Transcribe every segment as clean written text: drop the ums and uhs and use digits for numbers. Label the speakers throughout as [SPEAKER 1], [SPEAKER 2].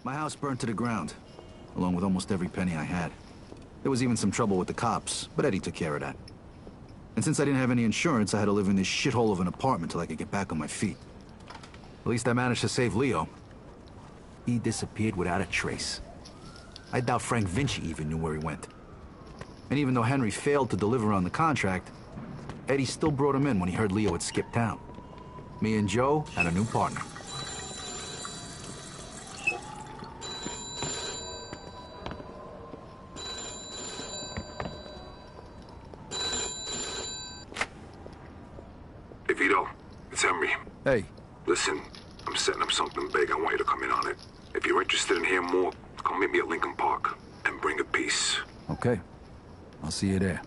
[SPEAKER 1] My house burned to the ground, along with almost every penny I had. There was even some trouble with the cops, but Eddie took care of that. And since I didn't have any insurance, I had to live in this shithole of an apartment till I could get back on my feet. At least I managed to save Leo. He disappeared without a trace. I doubt Frank Vinci even knew where he went. And even though Henry failed to deliver on the contract, Eddie still brought him in when he heard Leo had skipped town. Me and Joe had a new partner. Hey.
[SPEAKER 2] Listen, I'm setting up something big. I want you to come in on it. If you're interested in hearing more, come meet me at Lincoln Park and bring a piece.
[SPEAKER 1] Okay. I'll see you there.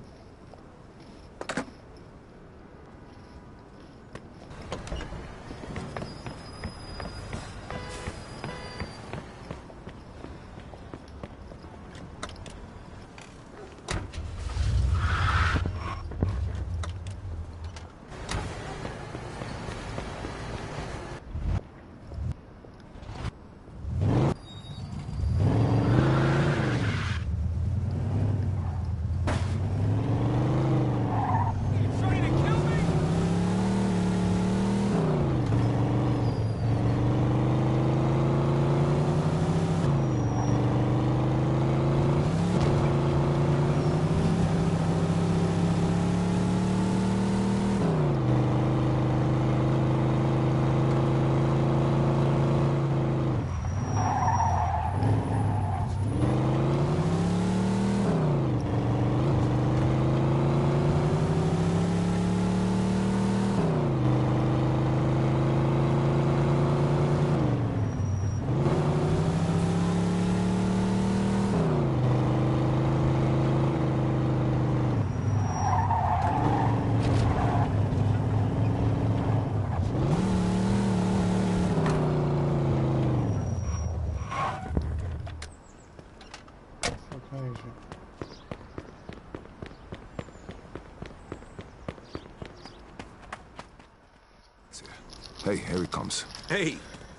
[SPEAKER 2] Hey, here he comes.
[SPEAKER 3] Hey!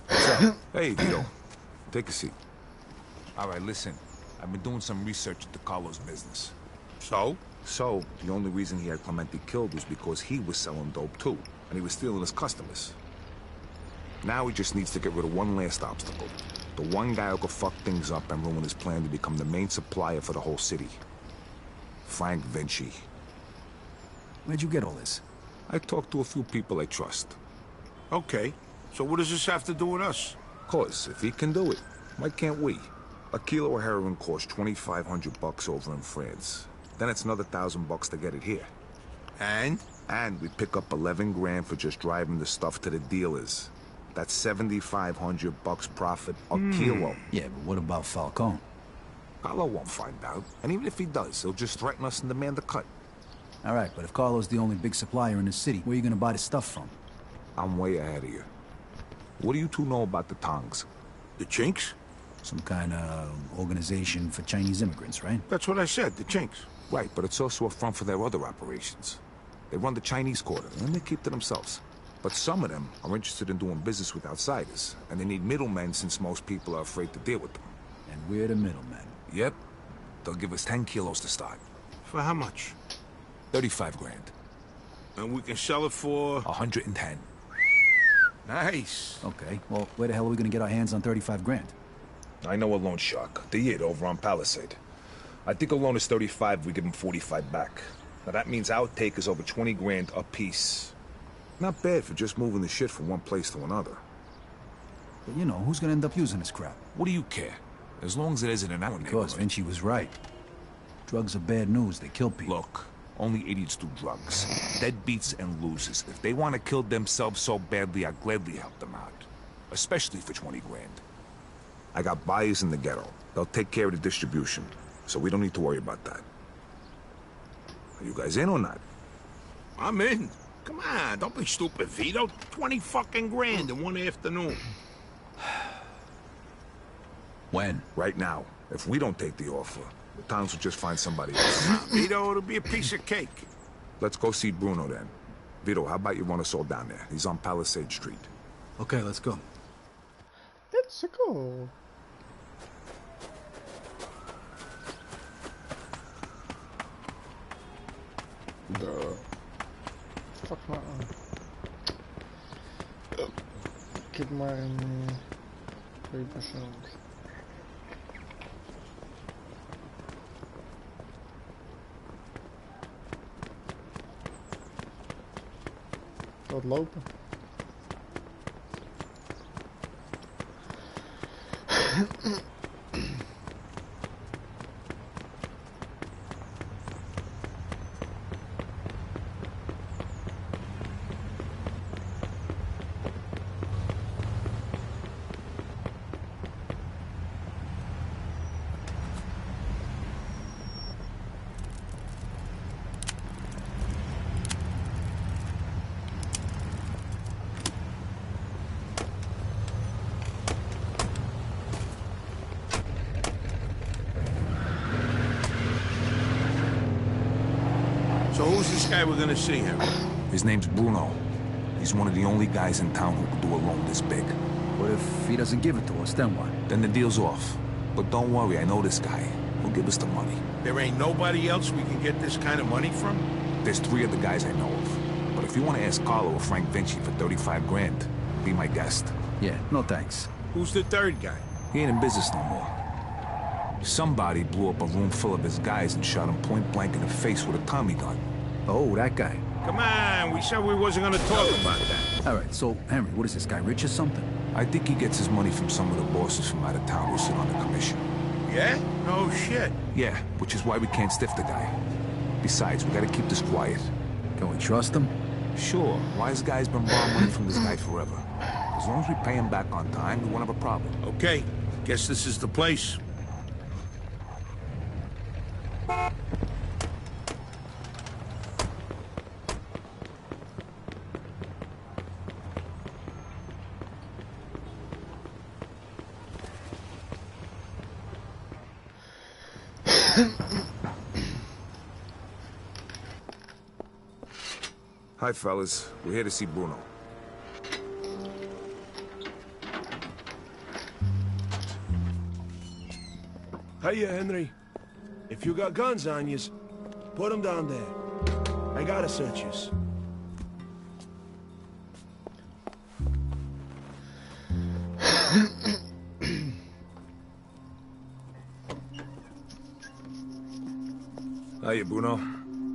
[SPEAKER 2] What's up? Hey, Deel. Take a seat.
[SPEAKER 3] All right, listen. I've been doing some research into Carlos' business.
[SPEAKER 2] So? So, the only reason he had Clemente killed was because he was selling dope too, and he was stealing his customers. Now he just needs to get rid of one last obstacle. The one guy who could fuck things up and ruin his plan to become the main supplier for the whole city. Frank Vinci.
[SPEAKER 1] Where'd you get all this?
[SPEAKER 2] I talked to a few people I trust.
[SPEAKER 4] Okay, so what does this have to do with us?
[SPEAKER 2] 'Cause if he can do it, why can't we? A kilo of heroin costs $2,500 over in France. Then it's another $1,000 to get it here.
[SPEAKER 4] And?
[SPEAKER 2] And we pick up 11 grand for just driving the stuff to the dealers. That's $7,500 profit a kilo.
[SPEAKER 1] Yeah, but what about Falcone?
[SPEAKER 2] Carlo won't find out. And even if he does, he'll just threaten us and demand a cut.
[SPEAKER 1] All right, but if Carlo's the only big supplier in the city, where are you gonna buy the stuff from?
[SPEAKER 2] I'm way ahead of you. What do you two know about the Tongs?
[SPEAKER 4] The Chinks?
[SPEAKER 1] Some kind of organization for Chinese immigrants, right?
[SPEAKER 4] That's what I said, the Chinks.
[SPEAKER 2] Right, but it's also a front for their other operations. They run the Chinese quarter, and they keep to themselves. But some of them are interested in doing business with outsiders, and they need middlemen since most people are afraid to deal with them.
[SPEAKER 1] And we're the middlemen.
[SPEAKER 2] Yep. They'll give us 10 kilos to start.
[SPEAKER 4] For how much?
[SPEAKER 2] 35 grand.
[SPEAKER 4] And we can sell it for...
[SPEAKER 2] 110.
[SPEAKER 4] Nice.
[SPEAKER 1] Okay, well, where the hell are we gonna get our hands on 35 grand?
[SPEAKER 2] I know a loan shark. The Yid over on Palisade. I think a loan is 35, we give him 45 back. Now that means our take is over 20 grand a piece. Not bad for just moving the shit from one place to another.
[SPEAKER 1] But you know, who's gonna end up using this crap?
[SPEAKER 3] What do you care? As long as it isn't in our
[SPEAKER 1] Because
[SPEAKER 3] neighborhood.
[SPEAKER 1] Vinci was right. Drugs are bad news, they kill people.
[SPEAKER 3] Look, only idiots do drugs. Deadbeats and losers. If they want to kill themselves so badly, I'd gladly help them out. Especially for 20 grand.
[SPEAKER 2] I got buyers in the ghetto. They'll take care of the distribution, so we don't need to worry about that. Are you guys in or not?
[SPEAKER 4] I'm in. Come on, don't be stupid, Vito. 20 fucking grand in one afternoon.
[SPEAKER 3] When?
[SPEAKER 2] Right now. If we don't take the offer, the towns will just find somebody else.
[SPEAKER 4] Vito, it'll be a piece of cake.
[SPEAKER 2] Let's go see Bruno then. Vito, how about you run us all down there? He's on Palisade Street.
[SPEAKER 1] Okay, let's go.
[SPEAKER 5] Let's go. Duh. Fuck maar aan. Ik heb maar een 2 persoon. Laat lopen.
[SPEAKER 4] So who's this guy we're gonna see here?
[SPEAKER 2] His name's Bruno. He's one of the only guys in town who could do a loan this big.
[SPEAKER 1] What if he doesn't give it to us, then what?
[SPEAKER 2] Then the deal's off. But don't worry, I know this guy. He'll give us the money.
[SPEAKER 4] There ain't nobody else we can get this kind of money from?
[SPEAKER 2] There's 3 other guys I know of. But if you want to ask Carlo or Frank Vinci for 35 grand, be my guest.
[SPEAKER 1] Yeah, no thanks.
[SPEAKER 4] Who's the third guy?
[SPEAKER 2] He ain't in business no more. Somebody blew up a room full of his guys and shot him point blank in the face with a Tommy gun.
[SPEAKER 1] Oh, that guy.
[SPEAKER 4] Come on, we said we wasn't gonna talk about that.
[SPEAKER 1] All right, so, Henry, what is this guy, rich or something?
[SPEAKER 2] I think he gets his money from some of the bosses from out of town who sit on the commission.
[SPEAKER 4] Yeah? No shit.
[SPEAKER 2] Yeah, which is why we can't stiff the guy. Besides, we gotta keep this quiet.
[SPEAKER 1] Can we trust him?
[SPEAKER 2] Sure, wise guy's been borrowing money from this guy forever. As long as we pay him back on time, we won't have a problem.
[SPEAKER 4] Okay, guess this is the place.
[SPEAKER 2] Hi, fellas. We're here to see Bruno.
[SPEAKER 6] Hiya, Henry. If you got guns on yous, put them down there. I gotta search yous.
[SPEAKER 2] Hiya, Bruno.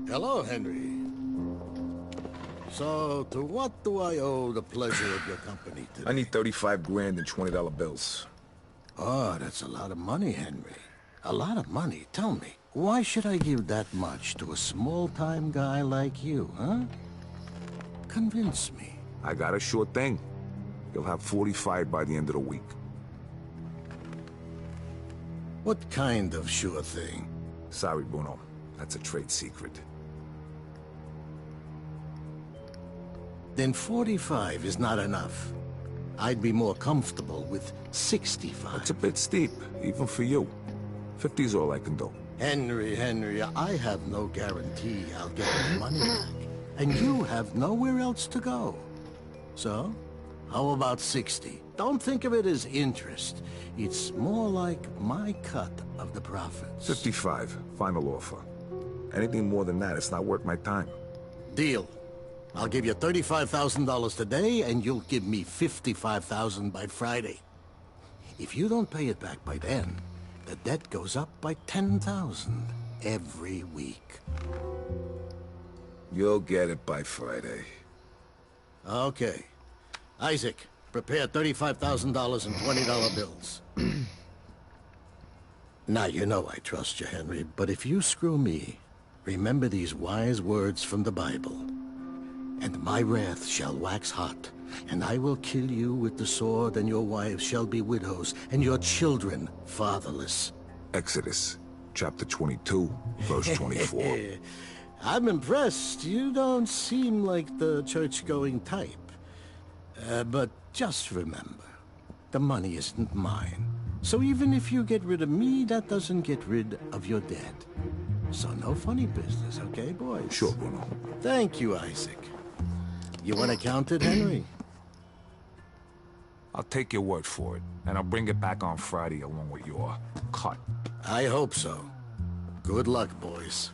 [SPEAKER 7] Hello, Henry. So, to what do I owe the pleasure of your company today?
[SPEAKER 2] I need 35 grand in $20 bills.
[SPEAKER 7] Oh, that's a lot of money, Henry. A lot of money. Tell me, why should I give that much to a small-time guy like you, huh? Convince me.
[SPEAKER 2] I got a sure thing. You'll have 45 by the end of the week.
[SPEAKER 7] What kind of sure thing?
[SPEAKER 2] Sorry, Bruno. That's a trade secret.
[SPEAKER 7] Then 45 is not enough. I'd be more comfortable with 65.
[SPEAKER 2] It's a bit steep, even for you. 50's all I can do.
[SPEAKER 7] Henry, I have no guarantee I'll get my money back. And you have nowhere else to go. So, how about 60? Don't think of it as interest. It's more like my cut of the profits.
[SPEAKER 2] 55, final offer. Anything more than that, it's not worth my time.
[SPEAKER 7] Deal. I'll give you $35,000 today, and you'll give me $55,000 by Friday. If you don't pay it back by then, the debt goes up by $10,000 every week.
[SPEAKER 2] You'll get it by Friday.
[SPEAKER 7] Okay. Isaac, prepare $35,000 in $20 bills. Now, you know I trust you, Henry, but if you screw me, remember these wise words from the Bible. And my wrath shall wax hot And I will kill you with the sword, and your wives shall be widows, and your children fatherless.
[SPEAKER 2] Exodus, chapter 22, verse 24.
[SPEAKER 7] I'm impressed. You don't seem like the church-going type. But just remember, the money isn't mine. So even if you get rid of me, that doesn't get rid of your dead. So no funny business, okay, boys?
[SPEAKER 2] Sure, Bruno.
[SPEAKER 7] Thank you, Isaac. You want to count it, Henry?
[SPEAKER 2] I'll take your word for it, and I'll bring it back on Friday along with your cut.
[SPEAKER 7] I hope so. Good luck, boys.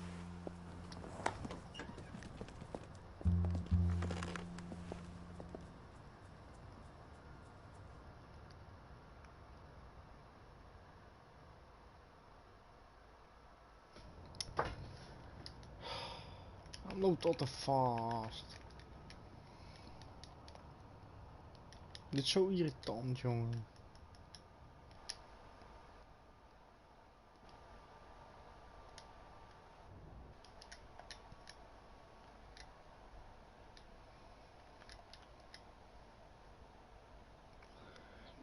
[SPEAKER 5] Hij loopt al te vast. Dit is zo irritant, jongen.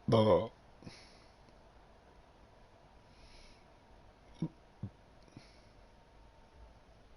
[SPEAKER 5] Bah.